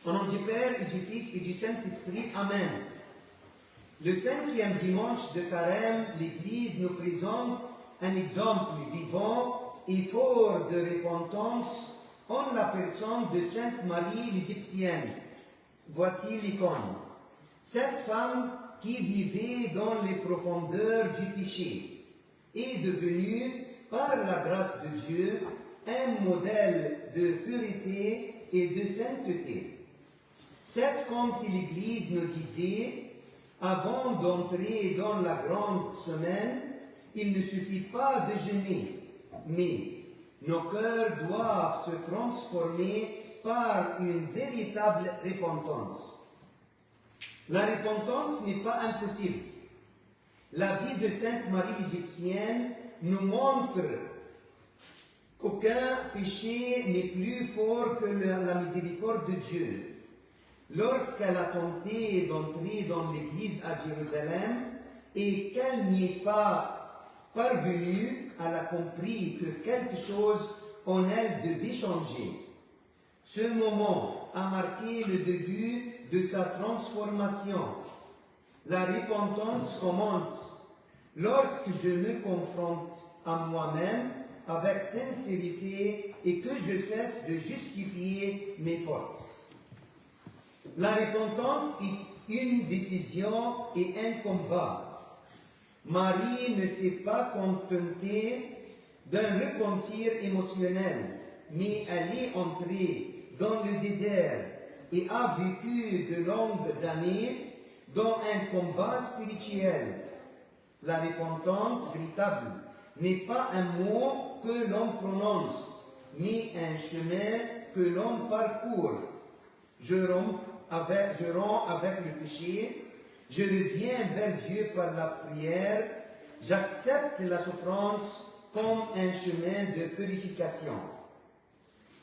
Au nom du Père et du Fils et du Saint-Esprit, Amen. Le cinquième dimanche de Carême, l'Église nous présente un exemple vivant et fort de repentance en la personne de Sainte Marie l'Égyptienne. Voici l'icône. Cette femme qui vivait dans les profondeurs du péché est devenue, par la grâce de Dieu, un modèle de pureté et de sainteté. C'est comme si l'Église nous disait, avant d'entrer dans la grande semaine, il ne suffit pas de jeûner, mais nos cœurs doivent se transformer par une véritable repentance. La repentance n'est pas impossible. La vie de Sainte Marie l'Égyptienne nous montre qu'aucun péché n'est plus fort que la miséricorde de Dieu. Lorsqu'elle a tenté d'entrer dans l'église à Jérusalem et qu'elle n'y est pas parvenue, elle a compris que quelque chose en elle devait changer. Ce moment a marqué le début de sa transformation. La repentance commence lorsque je me confronte à moi-même avec sincérité et que je cesse de justifier mes fautes. La repentance est une décision et un combat. Marie ne s'est pas contentée d'un repentir émotionnel, mais elle est entrée dans le désert et a vécu de longues années dans un combat spirituel. La repentance véritable n'est pas un mot que l'on prononce, mais un chemin que l'on parcourt. Je romps avec le péché, je reviens vers Dieu par la prière, j'accepte la souffrance comme un chemin de purification.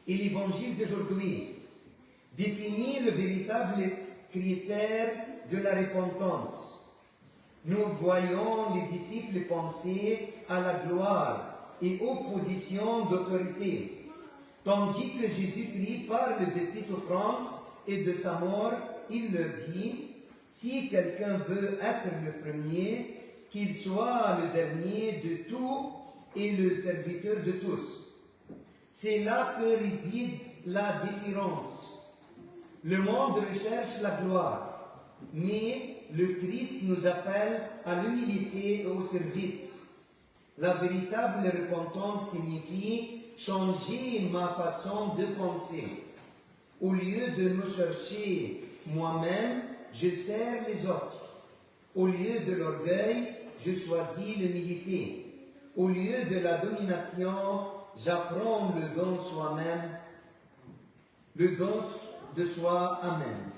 Et l'évangile d'aujourd'hui définit le véritable critère de la repentance. Nous voyons les disciples penser à la gloire et aux positions d'autorité, tandis que Jésus-Christ parle de ses souffrances et de sa mort. Il leur dit, si quelqu'un veut être le premier, qu'il soit le dernier de tout et le serviteur de tous. C'est là que réside la différence. Le monde recherche la gloire, mais le Christ nous appelle à l'humilité et au service. La véritable repentance signifie changer ma façon de penser. Au lieu de me chercher moi-même, je sers les autres. Au lieu de l'orgueil, je choisis l'humilité. Au lieu de la domination, j'apprends le don soi-même, le don de soi. Amen.